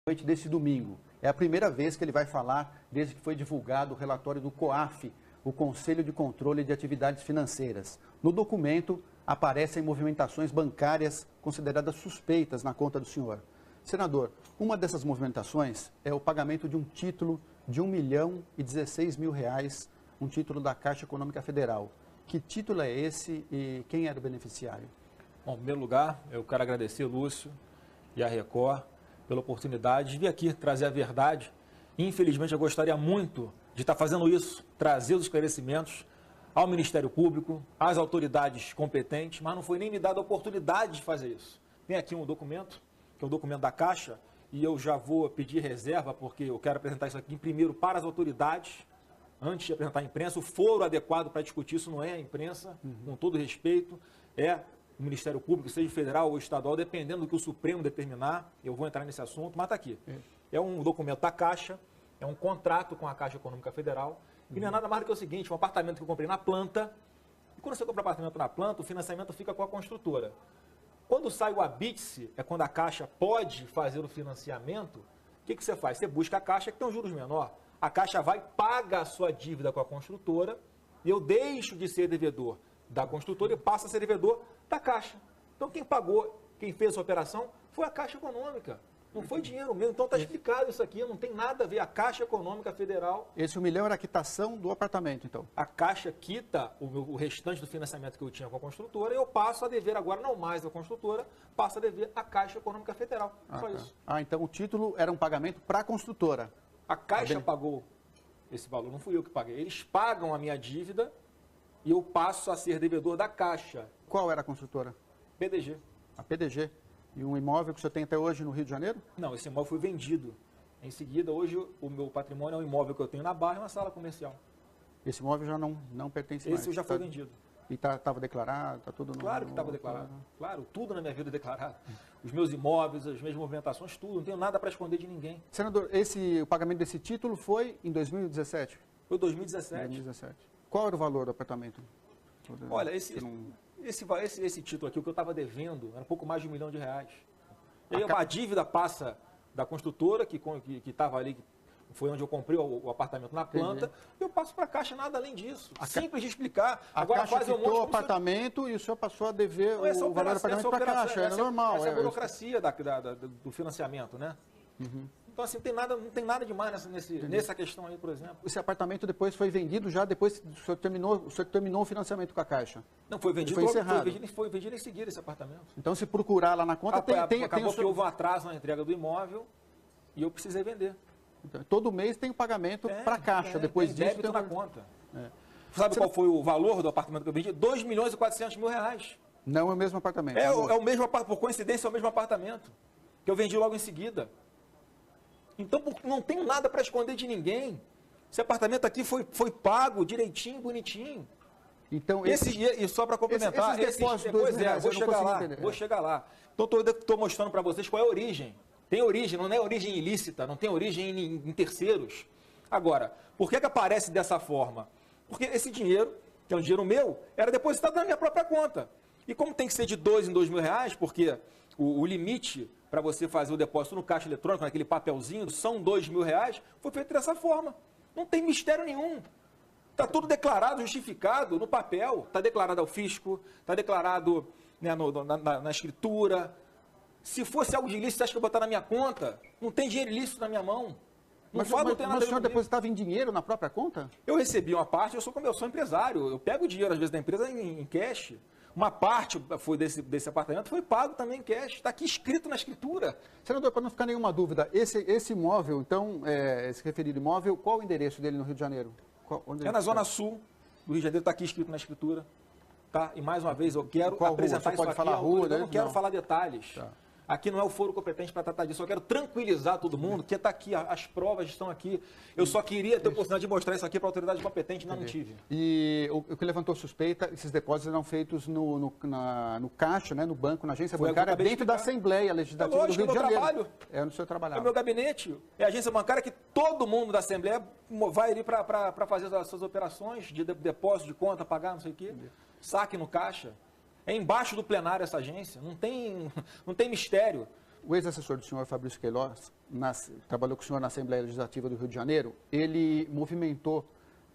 noite desse domingo. É a primeira vez que ele vai falar desde que foi divulgado o relatório do COAF, o Conselho de Controle de Atividades Financeiras. No documento aparecem movimentações bancárias consideradas suspeitas na conta do senhor. Senador, uma dessas movimentações é o pagamento de um título de R$1.016.000, um título da Caixa Econômica Federal. Que título é esse e quem era o beneficiário? Bom, em primeiro lugar, eu quero agradecer, Lúcio, e a Record pela oportunidade de vir aqui trazer a verdade. Infelizmente, eu gostaria muito de estar fazendo isso, trazer os esclarecimentos ao Ministério Público, às autoridades competentes, mas não foi nem me dada a oportunidade de fazer isso. Tem aqui um documento, que é o documento da Caixa, e eu já vou pedir reserva, porque eu quero apresentar isso aqui primeiro para as autoridades, antes de apresentar à imprensa. O foro adequado para discutir isso não é a imprensa, com todo respeito, é o Ministério Público, seja federal ou estadual, dependendo do que o Supremo determinar. Eu vou entrar nesse assunto, mas está aqui. É um documento da Caixa, é um contrato com a Caixa Econômica Federal, e não é nada mais do que o seguinte: um apartamento que eu comprei na planta, e quando você compra um apartamento na planta, o financiamento fica com a construtora. Quando sai o habite-se, é quando a Caixa pode fazer o financiamento. O que você faz? Você busca a Caixa, que tem um juros menor. A Caixa vai, paga a sua dívida com a construtora, e eu deixo de ser devedor da construtora e passo a ser devedor da Caixa. Então quem pagou, quem fez essa operação, foi a Caixa Econômica. Não foi dinheiro meu. Então está explicado isso aqui, não tem nada a ver. A Caixa Econômica Federal... Esse 1 milhão era a quitação do apartamento, então? A Caixa quita o restante do financiamento que eu tinha com a construtora e eu passo a dever agora, não mais da construtora, passo a dever à Caixa Econômica Federal. Só isso. Então o título era um pagamento para a construtora? A Caixa pagou esse valor, não fui eu que paguei. Eles pagam a minha dívida e eu passo a ser devedor da Caixa. Qual era a construtora? PDG. A PDG. E um imóvel que o senhor tem até hoje no Rio de Janeiro? Não, esse imóvel foi vendido. Em seguida, hoje, o meu patrimônio é um imóvel que eu tenho na Barra e uma sala comercial. Esse imóvel já não pertence mais? Esse já foi vendido. E estava declarado? Tá tudo claro que estava declarado. Claro, tudo na minha vida é declarado. Os meus imóveis, as minhas movimentações, tudo. Não tenho nada para esconder de ninguém. Senador, o pagamento desse título foi em 2017? Foi 2017. 2017. Qual era o valor do apartamento? Olha, esse título aqui, o que eu estava devendo, era um pouco mais de R$1 milhão. E aí a dívida passa da construtora, que estava ali, foi onde eu comprei o apartamento na planta, e eu passo para a Caixa, nada além disso. Simples de explicar. Agora Caixa quitou o apartamento e o senhor passou a dever o valor do apartamento para a Caixa, era normal. Essa é a burocracia do financiamento, né? Então, assim, não tem nada demais nessa questão aí, por exemplo. Esse apartamento depois foi vendido já depois que o senhor terminou o financiamento com a Caixa? Não, foi vendido. Foi encerrado. Foi vendido em seguida esse apartamento. Então, se procurar lá na conta, acabou que houve um atraso na entrega do imóvel e eu precisei vender. Então, todo mês tem o pagamento para a Caixa. Depois disso, débito na conta. Sabe qual foi o valor do apartamento que eu vendi? R$2.400.000. Não é o mesmo apartamento. É o mesmo, por coincidência, é o mesmo apartamento que eu vendi logo em seguida. Então, não tenho nada para esconder de ninguém. Esse apartamento aqui foi pago direitinho, bonitinho. Então, e só para complementar, vou chegar lá. Então, estou mostrando para vocês qual é a origem. Tem origem, não é origem ilícita, não tem origem em terceiros. Agora, por que aparece dessa forma? Porque esse dinheiro, que é um dinheiro meu, era depositado na minha própria conta. E como tem que ser de R$2 em R$2.000, porque o limite para você fazer o depósito no caixa eletrônico, naquele papelzinho, são R$2.000, foi feito dessa forma. Não tem mistério nenhum. Está tudo declarado, justificado no papel. Está declarado ao fisco, está declarado, né, na escritura. Se fosse algo de ilícito, você acha que eu vou botar na minha conta? Não tem dinheiro ilícito na minha mão. Mas o senhor depositava em dinheiro na própria conta? Eu recebi uma parte, eu sou empresário. Eu pego o dinheiro, às vezes, da empresa em cash. Uma parte foi desse apartamento foi pago também em cash. Está aqui escrito na escritura. Senador, para não ficar nenhuma dúvida, esse imóvel, então, esse referido imóvel, qual o endereço dele no Rio de Janeiro? É na Zona Sul do Rio de Janeiro, está aqui escrito na escritura. Tá? E mais uma vez, eu quero apresentar isso aqui. Falar rua, eu não quero falar detalhes. Tá. Aqui não é o foro competente para tratar disso. Eu quero tranquilizar todo mundo, que está aqui, as provas estão aqui. Eu só queria ter a oportunidade de mostrar isso aqui para a autoridade competente, não tive. E o que levantou suspeita, esses depósitos eram feitos no caixa, né, no banco, na agência bancária, dentro da Assembleia Legislativa do Rio de Janeiro. Trabalho. É onde o senhor trabalhava. É o meu gabinete. É a agência bancária que todo mundo da Assembleia vai ali para fazer as suas operações de depósito de conta, pagar, não sei o quê. Saque no caixa. É embaixo do plenário essa agência, não tem mistério. o ex-assessor do senhor, Fabrício Queiroz, trabalhou com o senhor na Assembleia Legislativa do Rio de Janeiro, ele movimentou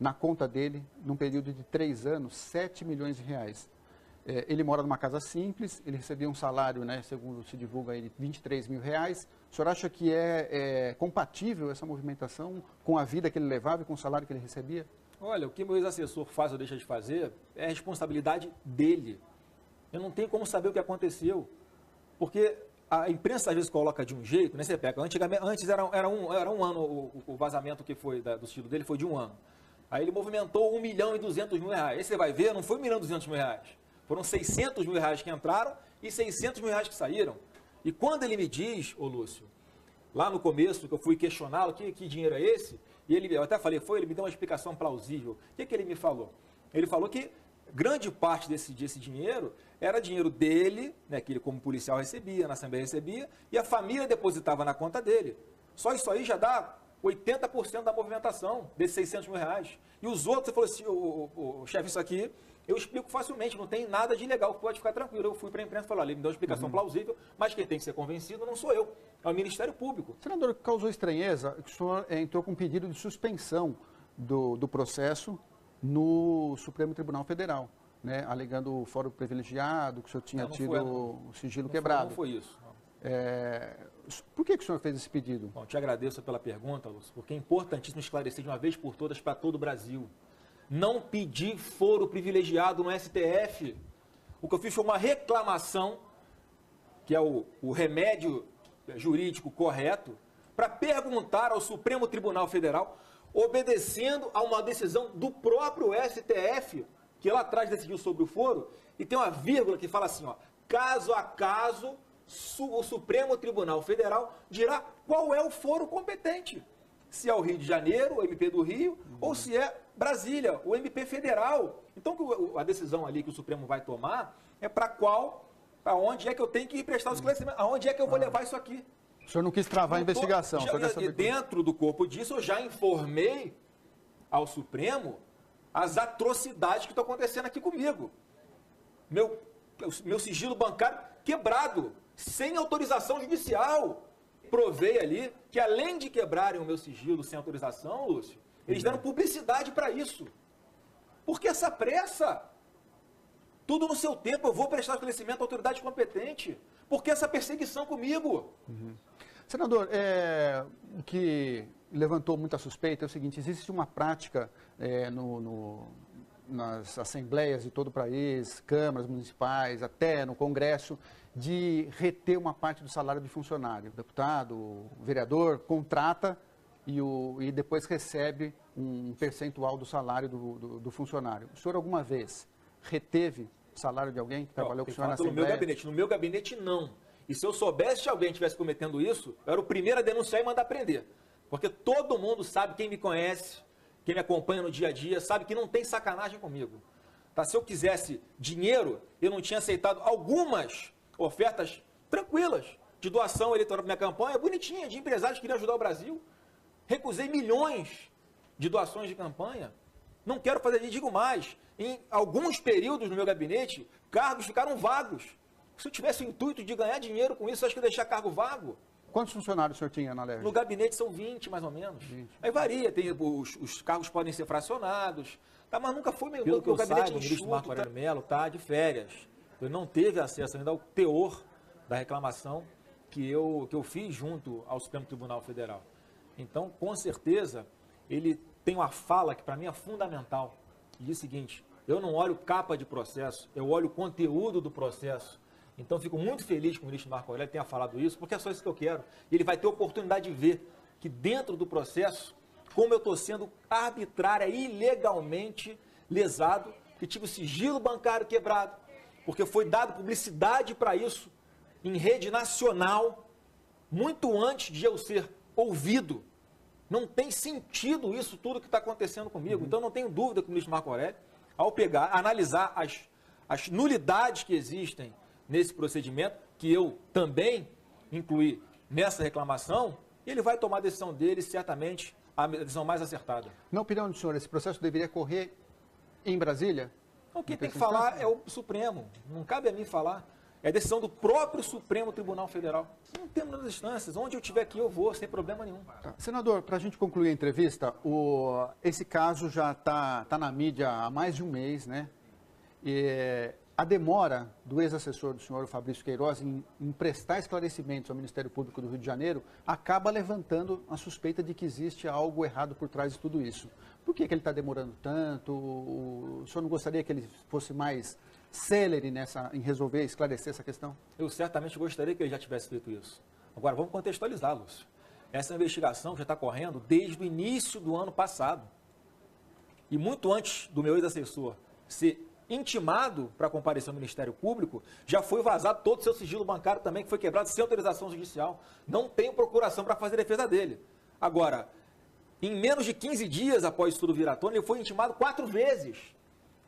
na conta dele, num período de 3 anos, 7 milhões de reais. Ele mora numa casa simples, ele recebia um salário, né, segundo se divulga, de 23 mil reais. O senhor acha que é compatível essa movimentação com a vida que ele levava e com o salário que ele recebia? Olha, o que meu ex-assessor faz ou deixa de fazer é responsabilidade dele. Eu não tenho como saber o que aconteceu, porque a imprensa às vezes coloca de um jeito, né? Você pega, antes era um ano, o vazamento que foi do estilo dele foi de 1 ano. Aí ele movimentou 1.200.000 reais. Aí você vai ver, não foi 1.200.000 reais. Foram 600 mil reais que entraram e 600 mil reais que saíram. E quando ele me diz, ô Lúcio, lá no começo que eu fui questioná-lo, que dinheiro é esse? E eu até falei, ele me deu uma explicação plausível. O que ele me falou? Ele falou que grande parte desse dinheiro era dinheiro dele, né, que ele como policial recebia, na Assembleia recebia, e a família depositava na conta dele. Só isso aí já dá 80% da movimentação desses 600 mil reais. E os outros, você falou assim, chefe, isso aqui eu explico facilmente, não tem nada de ilegal, pode ficar tranquilo. Eu fui para a imprensa e falei, ele me deu uma explicação plausível, mas quem tem que ser convencido não sou eu, é o Ministério Público. Senador, causou estranheza que o senhor entrou com um pedido de suspensão do processo no Supremo Tribunal Federal, né, alegando o fórum privilegiado, que o senhor tinha tido o sigilo quebrado. Não foi isso. Por que o senhor fez esse pedido? Bom, te agradeço pela pergunta, Lúcio, porque é importantíssimo esclarecer de uma vez por todas para todo o Brasil. Não pedi foro privilegiado no STF. O que eu fiz foi uma reclamação, que é o remédio jurídico correto, para perguntar ao Supremo Tribunal Federal, obedecendo a uma decisão do próprio STF, que lá atrás decidiu sobre o foro, e tem uma vírgula que fala assim, ó, caso a caso, o Supremo Tribunal Federal dirá qual é o foro competente. Se é o Rio de Janeiro, o MP do Rio, ou se é Brasília, o MP federal. Então, a decisão ali que o Supremo vai tomar é para onde é que eu tenho que ir prestar os esclarecimentos, aonde é que eu vou levar isso aqui. O senhor não quis travar a investigação. Dentro do corpo disso, eu já informei ao Supremo as atrocidades que estão acontecendo aqui comigo. Meu sigilo bancário quebrado, sem autorização judicial. Provei ali que, além de quebrarem o meu sigilo sem autorização, Lúcio, eles deram publicidade para isso. Por que essa pressa? Tudo no seu tempo, eu vou prestar esclarecimento à autoridade competente. Por que essa perseguição comigo? Senador, o que levantou muita suspeita é o seguinte, existe uma prática nas assembleias de todo o país, câmaras municipais, até no Congresso, de reter uma parte do salário de funcionário. O deputado, o vereador, contrata e depois recebe um percentual do salário do funcionário. O senhor alguma vez reteve o salário de alguém que trabalhou com o senhor na Assembleia? No meu gabinete, não. E se eu soubesse que alguém estivesse cometendo isso, eu era o primeiro a denunciar e mandar prender. Porque todo mundo sabe, quem me conhece, quem me acompanha no dia a dia, sabe que não tem sacanagem comigo. Tá? Se eu quisesse dinheiro, eu não tinha aceitado algumas ofertas tranquilas de doação eleitoral para minha campanha, bonitinha, de empresários que queriam ajudar o Brasil. Recusei milhões de doações de campanha. Não quero fazer, digo mais, em alguns períodos no meu gabinete, cargos ficaram vagos. Se eu tivesse o intuito de ganhar dinheiro com isso, acho que eu ia deixar cargo vago. Quantos funcionários o senhor tinha na LERJ? No gabinete são 20, mais ou menos. 20. Aí varia, os cargos podem ser fracionados, tá? Mas nunca foi meu gabinete enxuto. O ministro Marco Aurélio Mello está de férias. Ele não teve acesso ainda ao teor da reclamação que eu fiz junto ao Supremo Tribunal Federal. Então, com certeza, ele tem uma fala que para mim é fundamental. E diz o seguinte, eu não olho capa de processo, eu olho o conteúdo do processo. Então, fico muito feliz que o ministro Marco Aurélio tenha falado isso, porque é só isso que eu quero. E ele vai ter a oportunidade de ver que dentro do processo, como eu estou sendo arbitrária e ilegalmente lesado, que tive o sigilo bancário quebrado, porque foi dado publicidade para isso em rede nacional, muito antes de eu ser ouvido. Não tem sentido isso tudo que está acontecendo comigo. Então, não tenho dúvida que o ministro Marco Aurélio, ao analisar as nulidades que existem nesse procedimento, que eu também incluí nessa reclamação, ele vai tomar a decisão dele, certamente, a decisão mais acertada. Na opinião do senhor, esse processo deveria correr em Brasília? Quem tem que falar é o Supremo. Não cabe a mim falar. É a decisão do próprio Supremo Tribunal Federal. Não temos nas instâncias. Onde eu estiver aqui, eu vou, sem problema nenhum. Tá. Senador, para a gente concluir a entrevista, esse caso já está na mídia há mais de um mês, né? E a demora do ex-assessor do senhor Fabrício Queiroz em prestar esclarecimentos ao Ministério Público do Rio de Janeiro acaba levantando a suspeita de que existe algo errado por trás de tudo isso. Por que ele está demorando tanto? O senhor não gostaria que ele fosse mais célere em resolver, esclarecer essa questão? Eu certamente gostaria que ele já tivesse feito isso. Agora, vamos contextualizar, Lúcio. Essa investigação já está correndo desde o início do ano passado. E muito antes do meu ex-assessor ser intimado para comparecer ao Ministério Público, já foi vazado todo o seu sigilo bancário também, que foi quebrado sem autorização judicial. Não tenho procuração para fazer defesa dele. Agora, em menos de 15 dias após isso tudo vir à tona, ele foi intimado 4 vezes.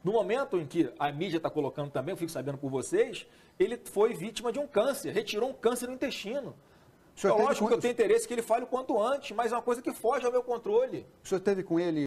No momento em que a mídia está colocando também, eu fico sabendo por vocês, ele foi vítima de um câncer, retirou um câncer no intestino. É lógico que eu tenho interesse que ele fale o quanto antes, mas é uma coisa que foge ao meu controle. O senhor teve com ele